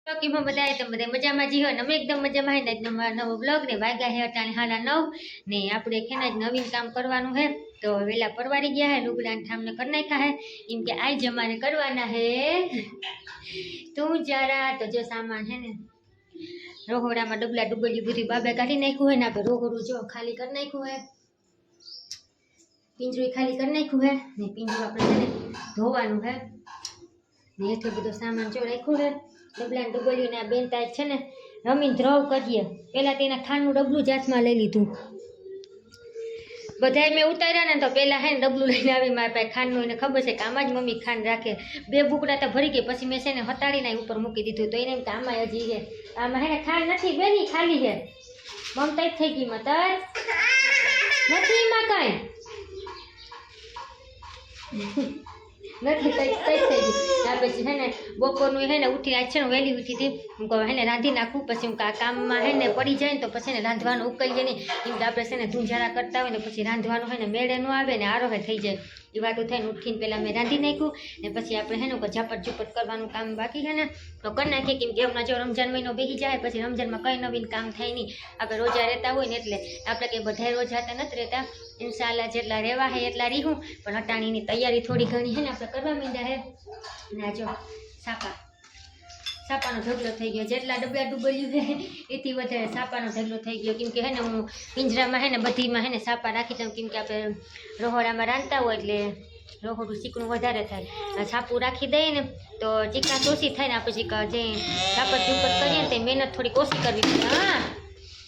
બાકીમાં બધા તો બધા મજામાં જીવો ને અમે એકદમ મજામાં હે ને આજનો નવો બ્લોગ ને વાગ્યા હે અટાણે 9:30 ને આપણે ખેના જ નવીન કામ કરવાનું હે તો વેલા પરવારી ગયા હે લુગડા ઠામને કરી નાખ્યા હે એમ કે આજ અમારે કરવાના હે તું જરા તો જો સામાન હે ને રોહોડામાં ડબલા ડુબલી બધી બાબે કાઢી નાખ્યું હે ને આપણે રોહોડું જો ખાલી કરી નાખ્યું હે પિંજરું ખાલી કરી નાખ્યું હે ને પિંજરું આપણે છે ને ધોવાનું હે ને એટલો બધો સામાન જો રાખ્યું હે ડબલા ડબલ્યું ને આ બેન તાજ છે ને રમીને ધ્રવ કરીએ પેલા તેના ખાંડનું ડબલું જ હાથમાં લઈ લીધું બધાય મેં ઉતાર્યા ને તો પેલા હે ને ડબલું લઈને આવી મારા પાસે ખાંડનું એને ખબર છે કે આમાં જ મમ્મી ખાંડ રાખે બે બુકડા તો ભરી ગઈ પછી મેં છે ને હટાડીને ઉપર મૂકી દીધું તો એને એમ કે આમાં હજી છે આમાં હે ને ખાંડ નથી બેની ખાલી છે મમતા જ થઈ ગઈ મતર નથી એમાં કાંઈ નથી કઈ થઈ ગયું ત્યાર પછી હે ને બપોરનું હે ને ઉઠી આજ છે ને વહેલી ઉઠી હતી હું કહું હે ને રાંધી નાખું પછી હું કામમાં હે ને પડી જાય ને તો પછી ને રાંધવાનું ઉકલીએ નહીં એમ કે આપણે છે ને ધૂંઝારા કરતા હોય ને પછી રાંધવાનું હે ને મેળે ન આવે ને આરોહે થઈ જાય એ વાતું થઈને ઉઠીને પહેલાં મેં રાંધી નાખ્યું ને પછી આપણે હે ને ઝાપટ ઝૂપટ કરવાનું કામ બાકી છે ને તો કરી નાખીએ કેમ કે હમણાં જો રમજાન મહિનો બેસી જાય પછી રમજાનમાં કંઈ નવીન કામ થાય નહીં આપણે રોજા રહેતા હોય ને એટલે આપણે કંઈ બધા રોજાતા નથી રહેતા ઇન્શાલ્લાહ જેટલા રહેવા હે એટલા રીહું પણ અટાણીની તૈયારી થોડી ઘણી હે ને આપણે કરવા માંડ્યા હે ના જો સાપાનો ઢગલો થઈ ગયો જેટલા ડબલા ડુબલ્યું છે એથી વધારે સાપાનો ઢગલો થઈ ગયો કેમ કે હે ને હું પિંજરામાં હે ને બધીમાં હે ને સાપા રાખી દઉં કેમ કે આપણે રોહોડામાં રાંધતા હોય એટલે રોહોડું ચીકણું વધારે થાય છાપું રાખી દઈએ ને તો ચીકણા ઓછી થાય ને આપણે જે છાપટ ઝૂપટ કરીએ ને તે મહેનત થોડીક ઓછી કરવી પડે હા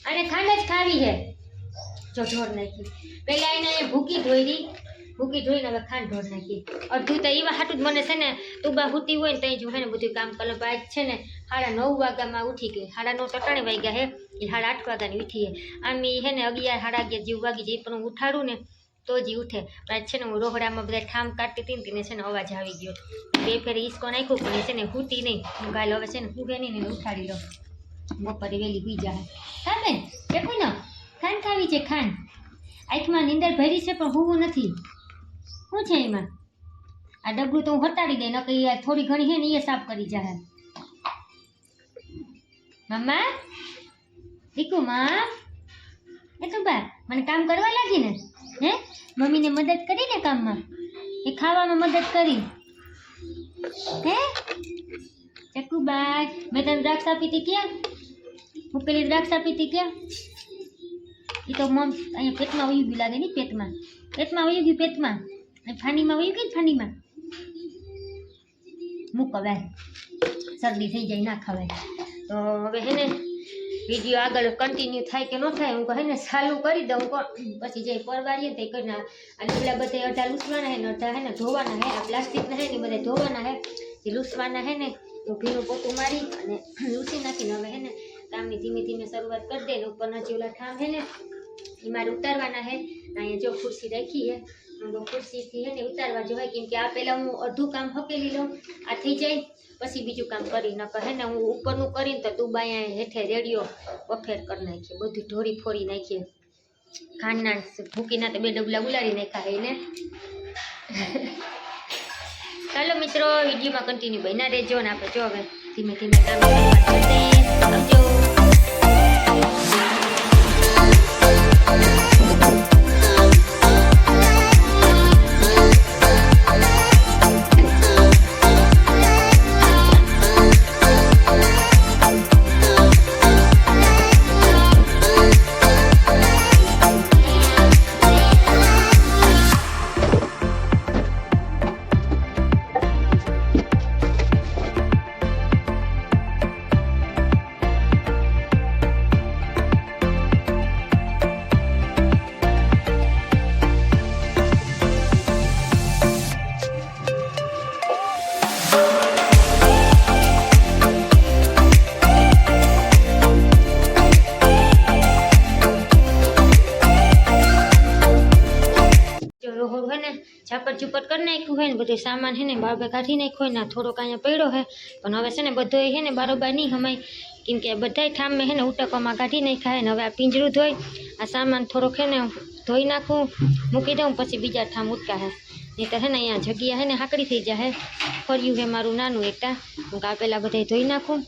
અને ખાંડ જ ખાવી છે જો ઢોર નાખી પહેલાં એને ભૂકી ધોઈને હવે ખાંડ ઢોર નાખી અડધું તો એવા હાટું જ મને છે ને તુબા હુતી હોય ને ત્યાં જો હે ને બધું કામ કલમ આજ છે ને 9:30 વાગ્યામાં ઉઠી ગઈ 9:30 વાગ્યા હે એ 8:30 વાગ્યાની ઉઠી આમ એ હે ને 11 સાડા 11 જેવું વાગી જાય પણ હું ઉઠાડું ને તો જ ઉઠે આજ છે ને હું રોહડામાં બધા ઠામ કાઢતી હતી ને તેને છે ને અવાજ આવી ગયો બે ફેરે ઈસકો નાખ્યું પણ એ છે ને હુતી નહીં હું ગાલ હવે છે ને હુગે નહીં ને ઉઠાડી લો બપોરે વહેલી હુઈ જાય હા બેન દેખું ને ખાંડ ખાવી છે ખાંડ આંખમાં નીંદર ભરી છે પણ હુવું નથી શું છે એમાં આ ડબલું તો હું હટાડી દઈ નકર થોડી ઘણી હે ને એ સાફ કરી જાય મમ્મા દીકુ માં એ બા મને કામ કરવા લાગી ને હે મમ્મીને મદદ કરી ને કામમાં એ ખાવામાં મદદ કરી હે ચકુબા મેં તને દ્રાક્ષ આપી હતી ક્યાં હું પેલી દ્રાક્ષ આપી હતી ક્યાં એ તો મમ અહીંયા પેટમાં વયું ગયું લાગે ને પેટમાં વયું ગયું પેટમાં ફાનીમાં વયું ગયું ફાનીમાં મૂક હવે શરદી થઈ જાય ના ખવાય તો હવે હે ને વિડીયો આગળ કન્ટિન્યુ થાય કે ન થાય હું કહે ને ચાલુ કરી દઉં પછી જે પરવારીએ તે કરીને આ ડબલા બધા અડધા લૂસવાના હે ને અડધા હે ને ધોવાના હે આ પ્લાસ્ટિકના હે ને બધા ધોવાના હે જે લૂસવાના હે ને તો ભીનું પોતું મારી અને લૂસી નાખીને હવે હે ને કામની ધીમે ધીમે શરૂઆત કરી દે ને ઉપરના જે ઓલા ઠામ હે ને એ મારે ઉતારવાના હે અહીંયા જો ખુરશી રાખી હે ખુરશીથી હે ને ઉતારવા જોઈએ કેમ કે આ પહેલાં હું અડધું કામ હકેલી લઉં આ થઈ જાય પછી બીજું કામ કરી નકર હે ને હું ઉપરનું કરીને તો તું અહીંયા હેઠે રેડિયો બફેર કરી નાખીએ બધું ઢોરી ફોરી નાખીએ ખાંડના ભૂકીના તો 2 ડબલા ઉલાડી નાખ્યા એને ચાલો મિત્રો વિડીયોમાં કન્ટિન્યુ બન્યા રહેજો ને આપણે જો હવે ધીમે ધીમે કામ આવજો ઝાપટ ઝૂપટ કરી નાખ્યું હોય ને બધું સામાન હે ને બારબે કાઢી નાખ્યો હોય ને થોડોક અહીંયા પડ્યો હે પણ હવે છે ને બધો હે ને બારોબાર નહીં હમાય કેમ કે બધાય ઠામ મેં હે ને ઉટકવામાં કાઢી નાખ્યા હે ને હવે આ પિંજરું ધોઈ આ સામાન થોડોક હે ને ધોઈ નાખું મૂકી દઉં પછી બીજા ઠામ ઉટકા હે નહીં તો હે ને અહીંયા જગ્યા હે ને હાકડી થઈ જાય ફર્યું હે મારું નાનું એકટા હું આ પહેલાં બધાય ધોઈ નાખું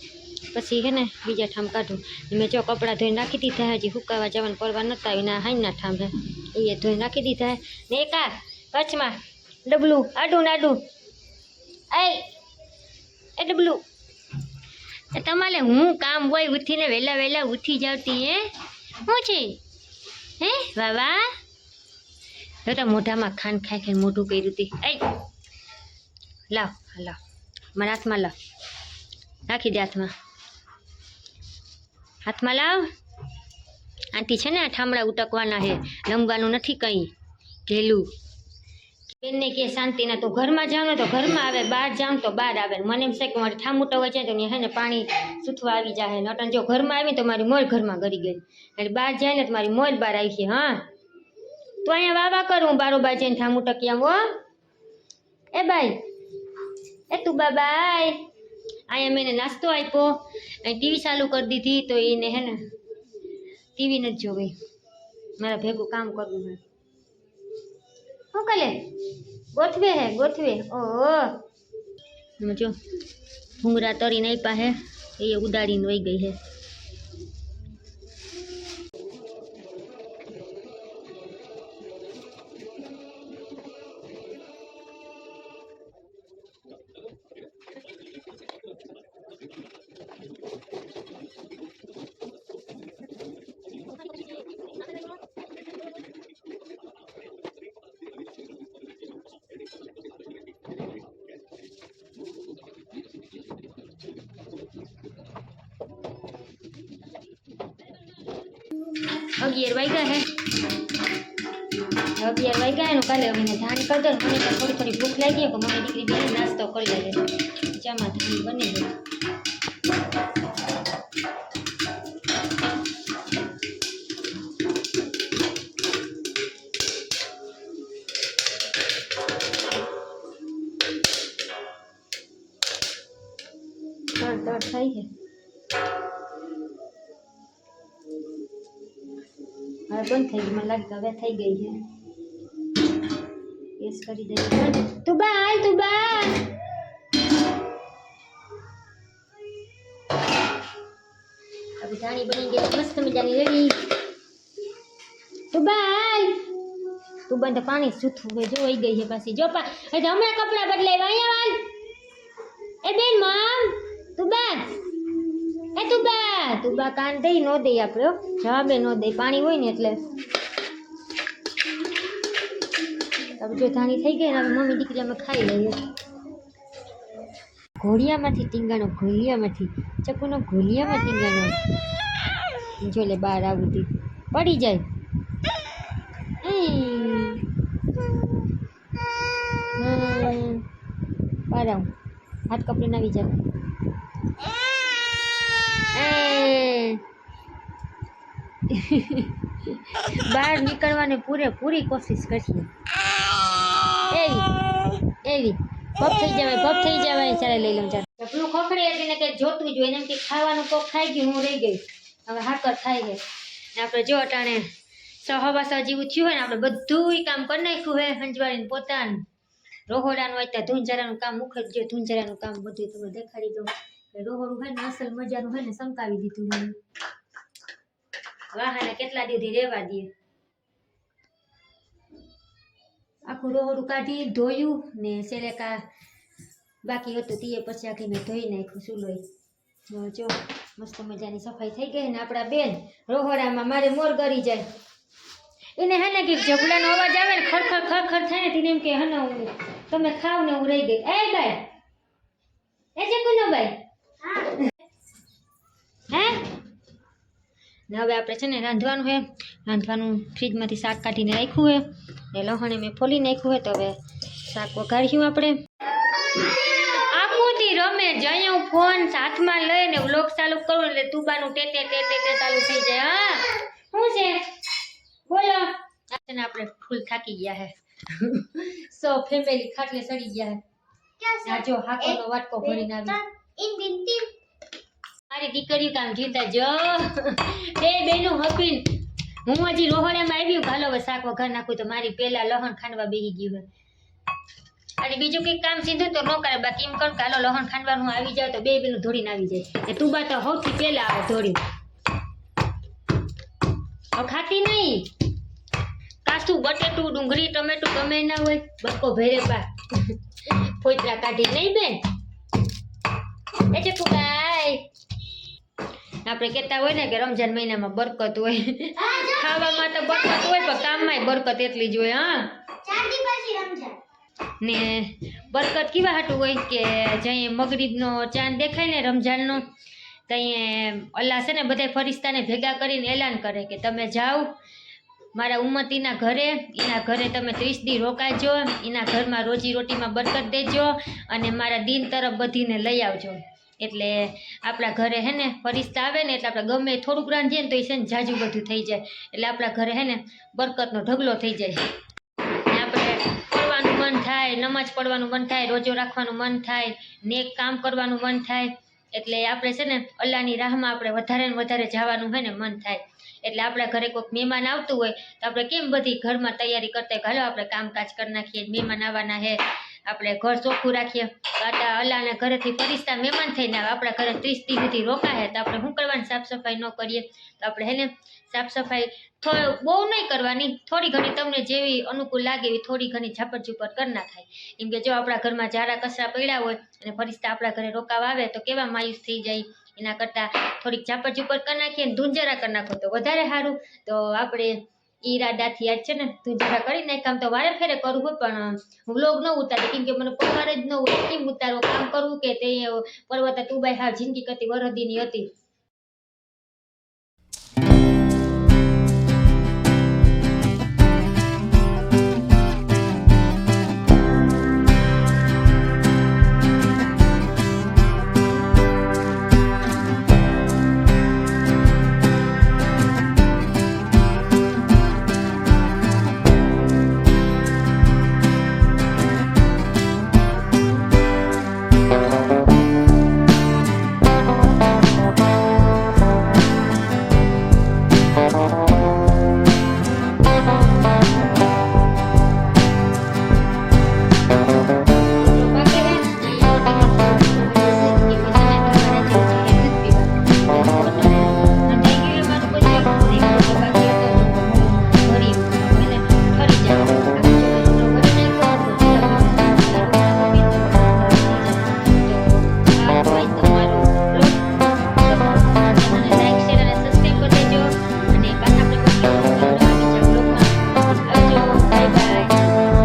પછી હે ને બીજા ઠામ કાઢું. મેં જો કપડાં ધોઈને નાખી દીધા, હજી સુકાવા જવાનું પરવા નતા આવી ના હાઈના ઠામ હે એ ધોઈને નાખી દીધા. ને એક આ કચ્છમાં ડબલું આડું ને આડું એ ડબલું તમારે હું કામ હોય ઉઠીને વહેલા ઉઠી જાવતી હે શું છે હે વાવા તો મોઢામાં ખાંડ ખાઈ મોઢું કર્યું હતી. લાવ લાવ મારા હાથમાં લાવ, રાખી દે હાથમાં લાવ. આંટી છે ને આ ઠામડા ઉટકવાના છે, લંબવાનું નથી કંઈ ઢેલું. બેનને કે શાંતિના તો ઘરમાં જાવ ને તો ઘરમાં આવે, બહાર જાવ તો બહાર આવે. મને એમ છે કે મારે ઠામ ઉટકવા જાય તો હે ને પાણી સૂથવા આવી જાય. નટન જો ઘરમાં આવી તો મારી મોલ ઘરમાં ગરી ગઈ, એટલે બહાર જાય ને તો મારી મોલ બહાર આવી છે. હા તો અહીંયા વાવા કરું બારોબાર જઈને ઠામ ઉટકી આવો. એ બાઈ એ તું બાય અહીંયા મેં નાસ્તો આપ્યો અને ટીવી ચાલુ કરી દીધી તો એને હે ને ટીવી નથી જોવી, મારા ભેગું કામ કરવું હે. શું કરે ગોઠવે ઓહ જો ભૂંગરા તરી નહીં પાસે એ ઉડાડીને વહી ગઈ છે. અગિયાર વાગ્યા હે, 11 વાગ્યા એનું કાલે અમને ધાન કરી દો. મને તો થોડી ભૂખ લાગી કે મમ્મી દીકરી બે નાસ્તો કરી લે, ચામાં ધાન બની ગયું. તડ થાય છે હવે બંધ થઈ ગઈ, મને લાગે હવે થઈ ગઈ છે. કેસ કરી દે તું બા હવે ધાણી બની ગઈ મસ્ત મજાની રેડી. તું બંધ પાણી સૂથવું હોય જોઈ ગઈ છે પાછી જો હમણાં કપડા બદલાય અહીંયા વાલ એ બેન મમ તું બા કાન દઈ નો દઈ આપણે જવાબે નો દઈ પાણી હોય ને એટલે. હવે જો ધાણી થઈ ગઈ ને હવે મમ્મી દીકરી અમે ખાઈ લઈએ. ઘોડિયામાંથી ટીંગાનો ચકુનો ઘોડિયામાં ટીંગાનો જો લે બહાર આવતી પડી જાય. બહાર આવું હાથ કપડીને આવી જાય. બહાર નીકળવાની પૂરેપૂરી કોશિશ કરશે. એવી પપ થઈ જવાય ચાલે લઈ લઉં ચાલ. ચપલું ખખડી હતી ને કંઈક જોતું જ હોય એમ કે ખાવાનું કોક ખાઈ ગયું, હું રહી ગઈ. હવે હાકર ખાઈ ગઈ ને આપણે જો અટાણે 6:15 જેવું થયું હોય ને આપણે બધું કામ કરી નાખ્યું હોય. હંજવાળીને પોતાનું રોહોડાનું હોય ત્યાં ધૂંઝરાનું કામ મુખત જો ધૂંઝરાનું કામ બધું તમે દેખાડી દો. રોહોડું હોય ને અસલ મજાનું હોય ને સંકાવી દીધું મને. વાહાને કેટલા દિવસથી રહેવા દઈએ. આખું રોહોડું કાઢી ધોયું ને સેલેકા બાકી હતું તે પછી આખી મેં ધોઈ નાખ્યું ચૂલોય. જો મસ્ત મજાની સફાઈ થઈ ગઈ ને આપણા બેન રોહોડામાં મારે મોર ગરી જાય એને હે ને કે જબલાનો અવાજ આવે ને ખરખર થાય ને તેને એમ કે હને તમે ખાવ ને હું રહી ગઈ. એ ભાઈ એ જકુનો ભાઈ હે ને હવે આપણે છે ને રાંધવાનું ફ્રીજમાંથી શાક કાઢીને રાખ્યું હે ને લહણે મેં ફોલી નાખ્યું હોય તો હવે શાક વઘાર્યું આપણે. આખુંથી રમે જઈ હું ફોન હાથમાં લઈને વ્લોગ ચાલુ કરું એટલે તુબાનું ટેટે ચાલુ થઈ જાય. હા શું છે બોલો. આપણે ફૂલ થાકી ગયા હે સો ફેમિલી ખાટલે સડી ગયા હે. જો હાકોનો વાટકો ભરીને આવી મારી દીકરી કામ જીતા જો બે બેનું હપીન હું હજી રોહડામાં આવ્યું. હાલો હવે શાક વઘાર નાખું તો મારી પેલા લહણ ખાંડવા બેસી ગયું હે. ખાલી બીજું કંઈક કામ સીધું તો ન કરે, બાકી એમ કરું કે હાલો લહણ ખાંડવાનું આવી જાવ તો બે બેનું ધોડીને આવી જાય. એ તુંબા તો સૌથી પહેલા આવે ધોડી. ખાતી નહીં કાચું બટેટું ડુંગળી ટમેટું ગમે ના હોય બક્કો ભેરે પા ફોતરા કાઢી નહીં બેન. એટલે ફૂલાય આપણે કહેતા હોય ને કે રમજાન મહિનામાં બરકત હોય, ખાવામાં તો બરકત હોય પણ કામમાંય બરકત એટલી જ હોય. હા ને બરકત કેવા હાટું હોય કે જઈએ મગરીબનો ચાંદ દેખાય ને રમજાનનો, ત્યાં અલ્લાહ છે ને બધા ફરિશ્તાને ભેગા કરીને એલાન કરે કે તમે જાઓ મારા ઉમ્મતીના ઘરે, એના ઘરે તમે 30 દી રોકાજો, એના ઘરમાં રોજી રોટીમાં બરકત દેજો અને મારા દીન તરફ બધીને લઈ આવજો. એટલે આપણા ઘરે હે ને ફરિશ્તા આવે ને એટલે આપણે ગમે થોડુંક રાંધીએ ને તો એ છે ને જાજુ બધું થઈ જાય, એટલે આપણા ઘરે હે ને બરકતનો ઢગલો થઈ જાય. આપણે પડવાનું મન થાય, નમાજ પડવાનું મન થાય, રોજો રાખવાનું મન થાય, નેક કામ કરવાનું મન થાય. એટલે આપણે છે ને અલ્લાહની રાહમાં આપણે વધારે ને વધારે જવાનું હોય ને મન થાય. એટલે આપણા ઘરે કોઈક મહેમાન આવતું હોય તો આપણે કેમ બધી ઘરમાં તૈયારી કરતા હોય, હાલો આપણે કામકાજ કરી નાખીએ, મહેમાન આવવાના હે આપણે ઘર ચોખ્ખું રાખીએ. અલ્લાહના ઘરેથી ફરિશ્તા મહેમાન થઈને આવે, આપણા ઘરે 30 દી સુધી રોકાય તો આપણે શું કરવાની, સાફ સફાઈ ન કરીએ તો આપણે હે ને સાફ સફાઈ બહુ નહીં કરવાની, થોડી ઘણી તમને જેવી અનુકૂળ લાગે એવી થોડી ઘણી ઝાપટ ઝૂપટ કરી નાખાય. કેમ કે જો આપણા ઘરમાં ઝાડા કચરા પડ્યા હોય અને ફરિશ્તા આપણા ઘરે રોકાવા આવે તો કેવા માયુસ થઈ જાય. એના કરતાં થોડીક ઝાપટ ઝૂપટ કરી નાખીએ ને ધૂંજરા કરી નાખો તો વધારે સારું. તો આપણે ઈરાદાથી આજ છે ને ધૂંજરા કરી નાખ. આમ તો વારે ફેરે કરવું હોય પણ વ્લોગ ન ઉતારે કેમ કે મને પગાર જ ન હોય, કેમ ઉતારો કામ કરવું કે તે પર્વતા તુબાઈ હા જિંદગી કરતી વરદીની હતી